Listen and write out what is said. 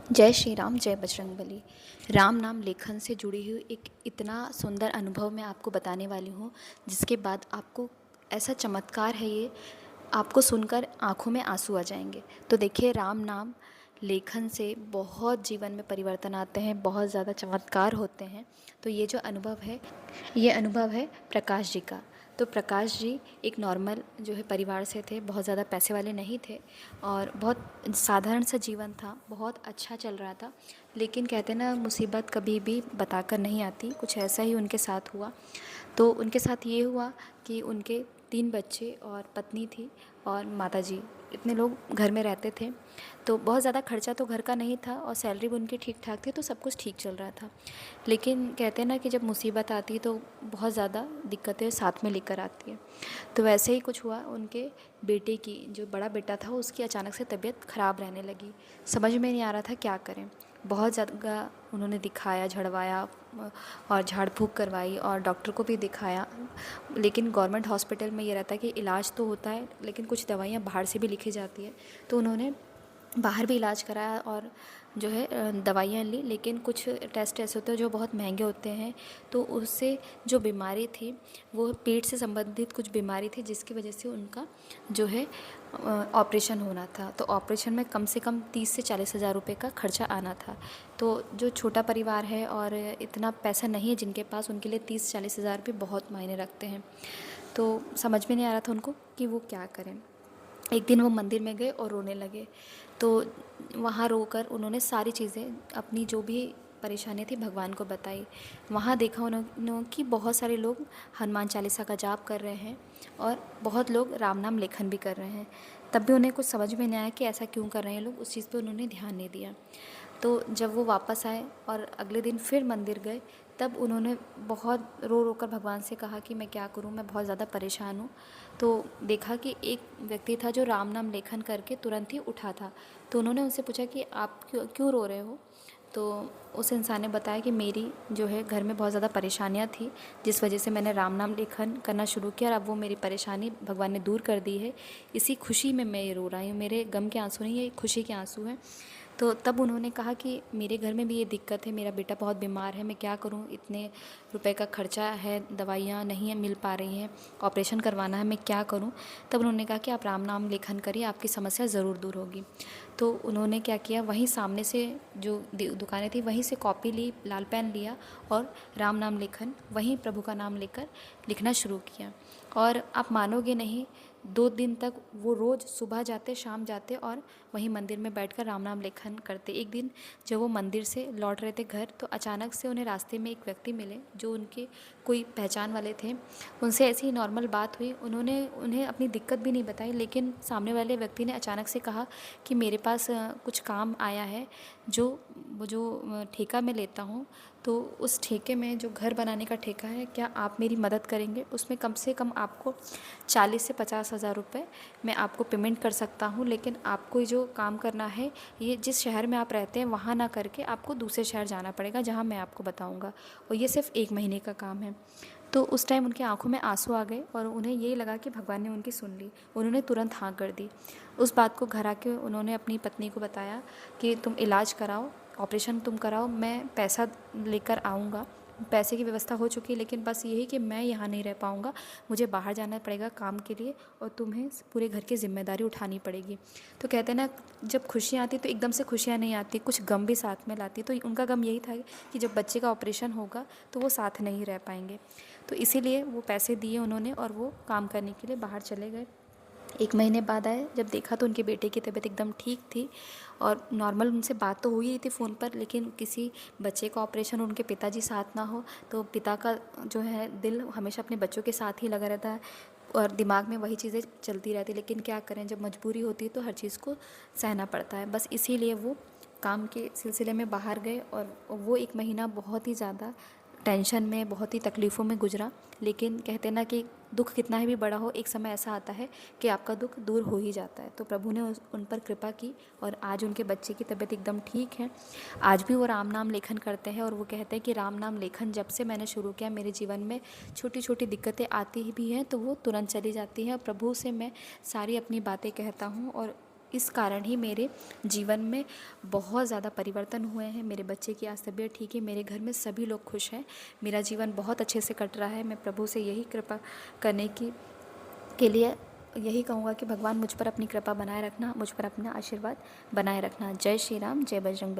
जय श्री राम, जय बजरंगबली। राम नाम लेखन से जुड़ी हुई एक इतना सुंदर अनुभव मैं आपको बताने वाली हूँ, जिसके बाद आपको ऐसा चमत्कार है ये, आपको सुनकर आँखों में आंसू आ जाएंगे। तो देखिए, राम नाम लेखन से बहुत जीवन में परिवर्तन आते हैं, बहुत ज़्यादा चमत्कार होते हैं। तो ये जो अनुभव है, ये अनुभव है प्रकाश जी का। तो प्रकाश जी एक नॉर्मल जो है परिवार से थे, बहुत ज़्यादा पैसे वाले नहीं थे और बहुत साधारण सा जीवन था, बहुत अच्छा चल रहा था। लेकिन कहते ना, मुसीबत कभी भी बताकर नहीं आती, कुछ ऐसा ही उनके साथ हुआ। तो उनके साथ ये हुआ कि उनके 3 बच्चे और पत्नी थी और माताजी, इतने लोग घर में रहते थे। तो बहुत ज़्यादा खर्चा तो घर का नहीं था और सैलरी भी उनकी ठीक ठाक थी, तो सब कुछ ठीक चल रहा था। लेकिन कहते हैं ना कि जब मुसीबत आती है तो बहुत ज़्यादा दिक्कतें साथ में लेकर आती है। तो वैसे ही कुछ हुआ, उनके बेटे की, जो बड़ा बेटा था, उसकी अचानक से तबीयत ख़राब रहने लगी। समझ में नहीं आ रहा था क्या करें। बहुत ज़्यादा उन्होंने दिखाया, झड़वाया और झाड़ फूँक करवाई और डॉक्टर को भी दिखाया। लेकिन गवर्नमेंट हॉस्पिटल में ये रहता है कि इलाज तो होता है, लेकिन कुछ दवाइयाँ बाहर से भी लिखी जाती है। तो उन्होंने बाहर भी इलाज कराया और जो है दवाइयाँ ली, लेकिन कुछ टेस्ट ऐसे होते हैं जो बहुत महंगे होते हैं। तो उससे जो बीमारी थी, वो पेट से संबंधित कुछ बीमारी थी, जिसकी वजह से उनका जो है ऑपरेशन होना था। तो ऑपरेशन में कम से कम 30 से 40 हज़ार रुपये का खर्चा आना था। तो जो छोटा परिवार है और इतना पैसा नहीं है जिनके पास, उनके लिए 30-40 हज़ार भी बहुत मायने रखते हैं। तो समझ में नहीं आ रहा था उनको कि वो क्या करें। एक दिन वो मंदिर में गए और रोने लगे। तो वहाँ रोकर उन्होंने सारी चीज़ें, अपनी जो भी परेशानी थी, भगवान को बताई। वहाँ देखा उन्होंने कि बहुत सारे लोग हनुमान चालीसा का जाप कर रहे हैं और बहुत लोग राम नाम लेखन भी कर रहे हैं। तब भी उन्हें कुछ समझ में नहीं आया कि ऐसा क्यों कर रहे हैं लोग, उस चीज़ पे उन्होंने ध्यान नहीं दिया। तो जब वो वापस आए और अगले दिन फिर मंदिर गए, तब उन्होंने बहुत रो रो कर भगवान से कहा कि मैं क्या करूं, मैं बहुत ज़्यादा परेशान हूं। तो देखा कि एक व्यक्ति था जो राम नाम लेखन करके तुरंत ही उठा था। तो उन्होंने उनसे पूछा कि आप क्यों क्यों रो रहे हो। तो उस इंसान ने बताया कि मेरी जो है घर में बहुत ज़्यादा परेशानियाँ थी, जिस वजह से मैंने राम नाम लेखन करना शुरू किया और अब वो मेरी परेशानी भगवान ने दूर कर दी है। इसी खुशी में मैं ये रो रही हूँ, मेरे गम के आंसू नहीं, ये खुशी के आंसू हैं। तो तब उन्होंने कहा कि मेरे घर में भी ये दिक्कत है, मेरा बेटा बहुत बीमार है, मैं क्या करूं, इतने रुपए का खर्चा है, दवाइयाँ नहीं है मिल पा रही हैं, ऑपरेशन करवाना है, मैं क्या करूं। तब उन्होंने कहा कि आप राम नाम लेखन करिए, आपकी समस्या ज़रूर दूर होगी। तो उन्होंने क्या किया, वहीं सामने से जो दुकानें थी, वहीं से कॉपी ली, लाल पेन लिया और राम नाम लेखन, वहीं प्रभु का नाम लेकर लिखना शुरू किया। और आप मानोगे नहीं, 2 दिन तक वो रोज़ सुबह जाते, शाम जाते और वहीं मंदिर में बैठकर राम नाम लेखन करते। एक दिन जब वो मंदिर से लौट रहे थे घर, तो अचानक से उन्हें रास्ते में एक व्यक्ति मिले जो उनके कोई पहचान वाले थे। उनसे ऐसी ही नॉर्मल बात हुई, उन्होंने उन्हें अपनी दिक्कत भी नहीं बताई, लेकिन सामने वाले व्यक्ति ने अचानक से कहा कि मेरे पास कुछ काम आया है, जो वो जो ठेका मैं लेता हूँ, तो उस ठेके में जो घर बनाने का ठेका है, क्या आप मेरी मदद करेंगे। उसमें कम से कम आपको 40 से 50 हज़ार रुपये मैं आपको पेमेंट कर सकता हूँ, लेकिन आपको ये जो काम करना है, ये जिस शहर में आप रहते हैं वहाँ ना करके आपको दूसरे शहर जाना पड़ेगा, जहाँ मैं आपको बताऊँगा, और ये सिर्फ 1 महीने का काम है। तो उस टाइम उनकी आंखों में आंसू आ गए और उन्हें यही लगा कि भगवान ने उनकी सुन ली। उन्होंने तुरंत हाँ कर दी। उस बात को घर आके उन्होंने अपनी पत्नी को बताया कि तुम इलाज कराओ, ऑपरेशन तुम कराओ, मैं पैसा लेकर आऊँगा। पैसे की व्यवस्था हो चुकी है, लेकिन बस यही कि मैं यहाँ नहीं रह पाऊँगा, मुझे बाहर जाना पड़ेगा काम के लिए और तुम्हें पूरे घर की जिम्मेदारी उठानी पड़ेगी। तो कहते हैं ना, जब खुशियाँ आती तो एकदम से खुशियाँ नहीं आती, कुछ गम भी साथ में लाती। तो उनका गम यही था कि जब बच्चे का ऑपरेशन होगा तो वो साथ नहीं रह पाएंगे। तो इसीलिए वो पैसे दिए उन्होंने और वो काम करने के लिए बाहर चले गए। 1 महीने बाद आए, जब देखा तो उनके बेटे की तबीयत एकदम ठीक थी और नॉर्मल उनसे बात तो हुई ही थी फ़ोन पर, लेकिन किसी बच्चे का ऑपरेशन, उनके पिताजी साथ ना हो तो पिता का जो है दिल हमेशा अपने बच्चों के साथ ही लगा रहता है और दिमाग में वही चीज़ें चलती रहती। लेकिन क्या करें, जब मजबूरी होती है तो हर चीज़ को सहना पड़ता है। बस इसीलिए वो काम के सिलसिले में बाहर गए और वो 1 महीना बहुत ही ज़्यादा टेंशन में, बहुत ही तकलीफ़ों में गुजरा। लेकिन कहते ना कि दुख कितना ही भी बड़ा हो, एक समय ऐसा आता है कि आपका दुख दूर हो ही जाता है। तो प्रभु ने उन पर कृपा की और आज उनके बच्चे की तबीयत एकदम ठीक है। आज भी वो राम नाम लेखन करते हैं और वो कहते हैं कि राम नाम लेखन जब से मैंने शुरू किया, मेरे जीवन में छोटी छोटी दिक्कतें आती ही भी हैं तो वो तुरंत चली जाती हैं। प्रभु से मैं सारी अपनी बातें कहता हूँ और इस कारण ही मेरे जीवन में बहुत ज़्यादा परिवर्तन हुए हैं। मेरे बच्चे की आज तबीयत ठीक है, मेरे घर में सभी लोग खुश हैं, मेरा जीवन बहुत अच्छे से कट रहा है। मैं प्रभु से यही कृपा करने की के लिए यही कहूँगा कि भगवान मुझ पर अपनी कृपा बनाए रखना, मुझ पर अपना आशीर्वाद बनाए रखना। जय श्री राम, जय बजरंगबली।